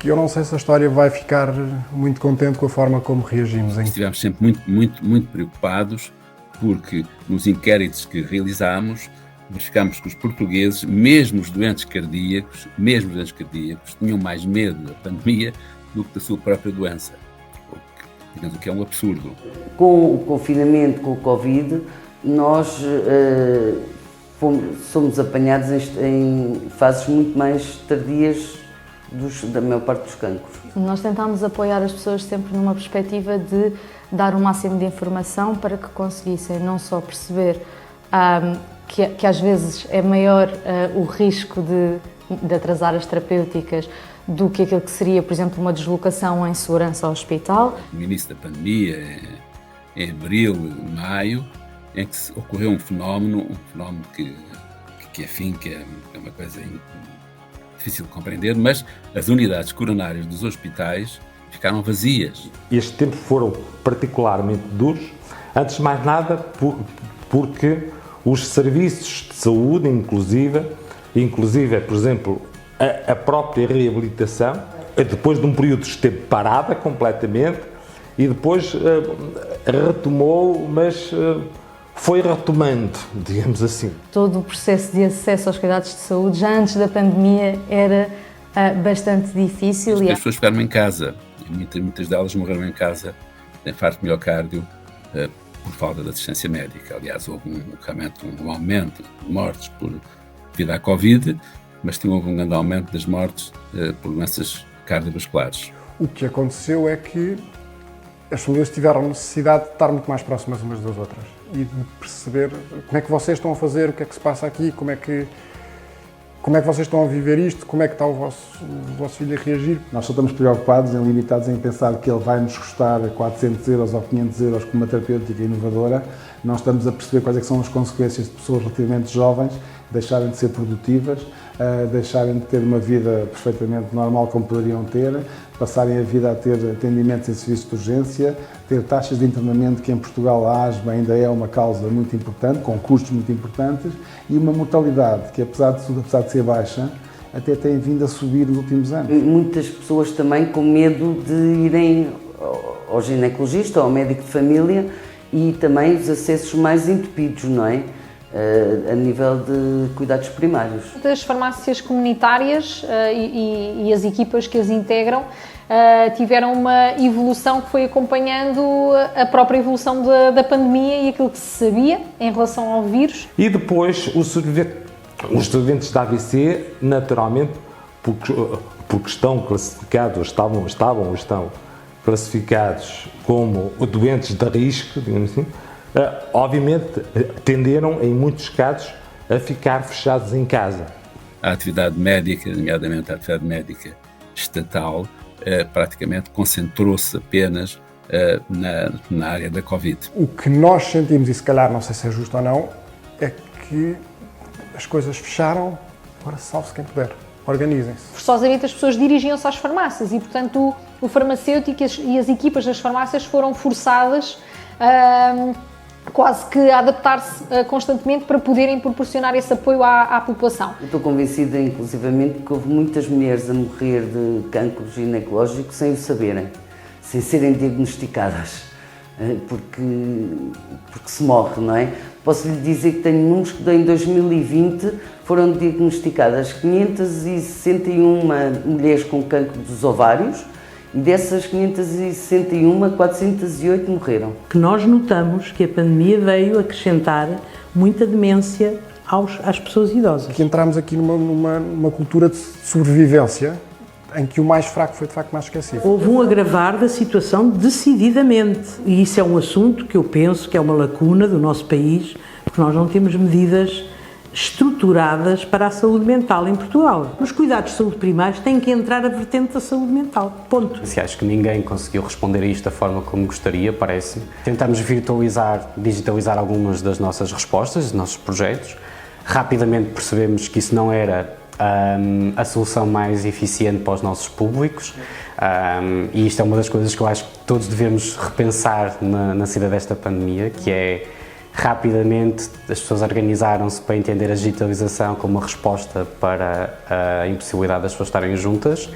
eu não sei se a história vai ficar muito contente com a forma como reagimos. Estivemos sempre muito preocupados, porque nos inquéritos que realizámos, verificámos que os portugueses, mesmo os doentes cardíacos, tinham mais medo da pandemia do que da sua própria doença. Digamos, o que é um absurdo. Com o confinamento, com o Covid, nós somos apanhados em fases muito mais tardias da maior parte dos cancros. Nós tentámos apoiar as pessoas sempre numa perspectiva de dar o máximo de informação para que conseguissem não só perceber que às vezes é maior o risco de atrasar as terapêuticas do que aquilo que seria, por exemplo, uma deslocação em segurança ao hospital. No início da pandemia, em abril, maio, em que ocorreu um fenómeno que é uma coisa difícil de compreender, mas as unidades coronárias dos hospitais ficaram vazias. Estes tempos foram particularmente duros, antes de mais nada porque os serviços de saúde, inclusive, por exemplo, a própria reabilitação, depois de um período esteve parada completamente e depois retomou, mas foi retomando, digamos assim. Todo o processo de acesso aos cuidados de saúde, já antes da pandemia, era bastante difícil. As pessoas ficaram em casa, muitas delas morreram em casa de infarto de miocárdio por falta de assistência médica. Aliás, houve realmente um aumento de mortes devido à Covid, mas houve um grande aumento das mortes por doenças cardiovasculares. O que aconteceu é que as famílias tiveram necessidade de estar muito mais próximas umas das outras e de perceber como é que vocês estão a fazer, o que é que se passa aqui, como é que vocês estão a viver isto, como é que está o vosso filho a reagir. Nós só estamos preocupados, limitados em pensar que ele vai nos custar 400 euros ou 500 euros com uma terapêutica inovadora. Não estamos a perceber quais é que são as consequências de pessoas relativamente jovens deixarem de ser produtivas, deixarem de ter uma vida perfeitamente normal como poderiam ter, passarem a vida a ter atendimentos em serviços de urgência, ter taxas de internamento que em Portugal a asma ainda é uma causa muito importante, com custos muito importantes, e uma mortalidade que, apesar de ser baixa, até tem vindo a subir nos últimos anos. Muitas pessoas também com medo de irem ao ginecologista ou ao médico de família e também os acessos mais entupidos, não é? A nível de cuidados primários. As farmácias comunitárias e as equipas que as integram tiveram uma evolução que foi acompanhando a própria evolução da pandemia e aquilo que se sabia em relação ao vírus. E depois os sobreviventes da AVC, naturalmente, porque estão classificados, estão classificados como doentes de risco, digamos assim, obviamente tenderam, em muitos casos, a ficar fechados em casa. A atividade médica, nomeadamente a atividade médica estatal, praticamente concentrou-se apenas na área da Covid. O que nós sentimos, e se calhar não sei se é justo ou não, é que as coisas fecharam, agora salve-se quem puder. Organizem-se. Forçosamente as pessoas dirigiam-se às farmácias e, portanto, o farmacêutico e as equipas das farmácias foram forçadas quase que a adaptar-se constantemente para poderem proporcionar esse apoio à população. Eu estou convencida, inclusivamente, que houve muitas mulheres a morrer de cancro ginecológico sem o saberem, sem serem diagnosticadas, porque se morre, não é? Posso lhe dizer que tenho números que em 2020 foram diagnosticadas 561 mulheres com cancro dos ovários, e dessas 561, 408 morreram. Que nós notamos que a pandemia veio acrescentar muita demência às pessoas idosas. Que entramos aqui numa cultura de sobrevivência em que o mais fraco foi de facto mais esquecido. Houve um agravar da situação decididamente, e isso é um assunto que eu penso que é uma lacuna do nosso país, porque nós não temos medidas estruturadas para a saúde mental em Portugal. Nos cuidados de saúde primários tem que entrar a vertente da saúde mental, ponto. Acho que ninguém conseguiu responder a isto da forma como gostaria, parece-me. Tentamos digitalizar algumas das nossas respostas, dos nossos projetos. Rapidamente percebemos que isso não era a solução mais eficiente para os nossos públicos, e isto é uma das coisas que eu acho que todos devemos repensar na saída desta pandemia, que é rapidamente as pessoas organizaram-se para entender a digitalização como uma resposta para a impossibilidade das pessoas estarem juntas,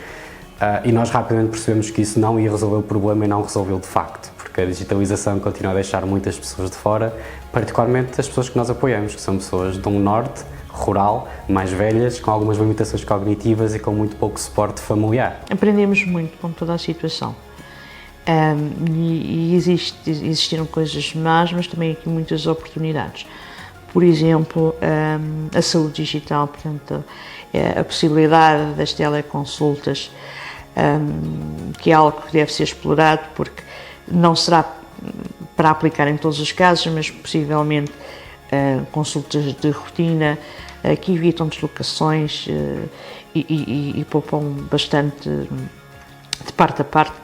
E nós rapidamente percebemos que isso não ia resolver o problema e não resolveu de facto, porque a digitalização continua a deixar muitas pessoas de fora, particularmente as pessoas que nós apoiamos, que são pessoas de um norte rural, mais velhas, com algumas limitações cognitivas e com muito pouco suporte familiar. Aprendemos muito com toda a situação. Existiram coisas más, mas também aqui muitas oportunidades. Por exemplo, a saúde digital, portanto, a possibilidade das teleconsultas, que é algo que deve ser explorado, porque não será para aplicar em todos os casos, mas possivelmente consultas de rotina que evitam deslocações e poupam bastante de parte a parte,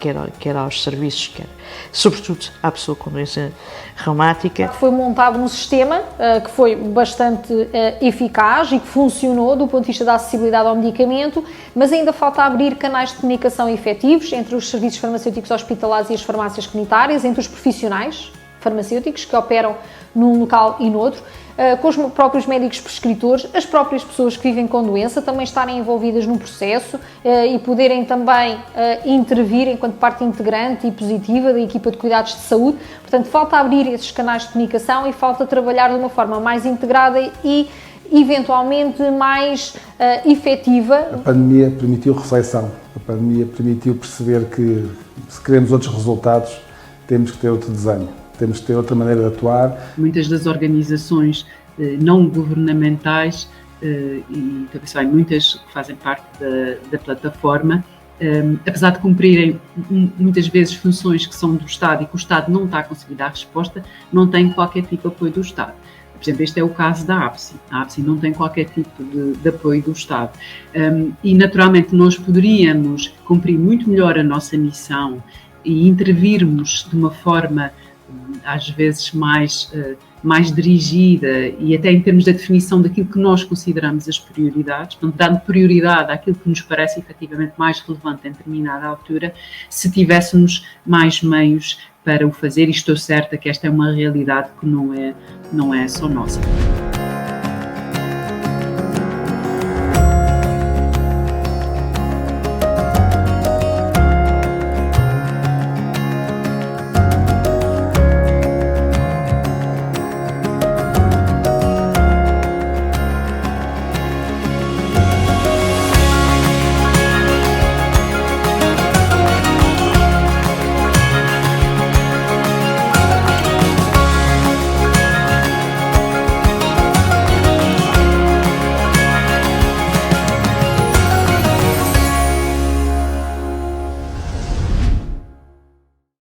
quer aos serviços, quer sobretudo à pessoa com doença reumática. Foi montado um sistema que foi bastante eficaz e que funcionou do ponto de vista da acessibilidade ao medicamento, mas ainda falta abrir canais de comunicação efetivos entre os serviços farmacêuticos hospitalares e as farmácias comunitárias, entre os profissionais farmacêuticos que operam num local e noutro, com os próprios médicos prescritores, as próprias pessoas que vivem com doença também estarem envolvidas no processo e poderem também intervir enquanto parte integrante e positiva da equipa de cuidados de saúde. Portanto, falta abrir esses canais de comunicação e falta trabalhar de uma forma mais integrada e eventualmente mais efetiva. A pandemia permitiu reflexão, a pandemia permitiu perceber que se queremos outros resultados temos que ter outro desenho. Temos que ter outra maneira de atuar. Muitas das organizações não governamentais e também muitas que fazem parte da plataforma, apesar de cumprirem muitas vezes funções que são do Estado e que o Estado não está a conseguir dar resposta, não têm qualquer tipo de apoio do Estado. Por exemplo, este é o caso da APSI. A APSI não tem qualquer tipo de apoio do Estado. E naturalmente nós poderíamos cumprir muito melhor a nossa missão e intervirmos de uma forma às vezes mais dirigida e até em termos da definição daquilo que nós consideramos as prioridades, portanto, dando prioridade àquilo que nos parece efetivamente mais relevante em determinada altura, se tivéssemos mais meios para o fazer, e estou certa que esta é uma realidade que não é só nossa.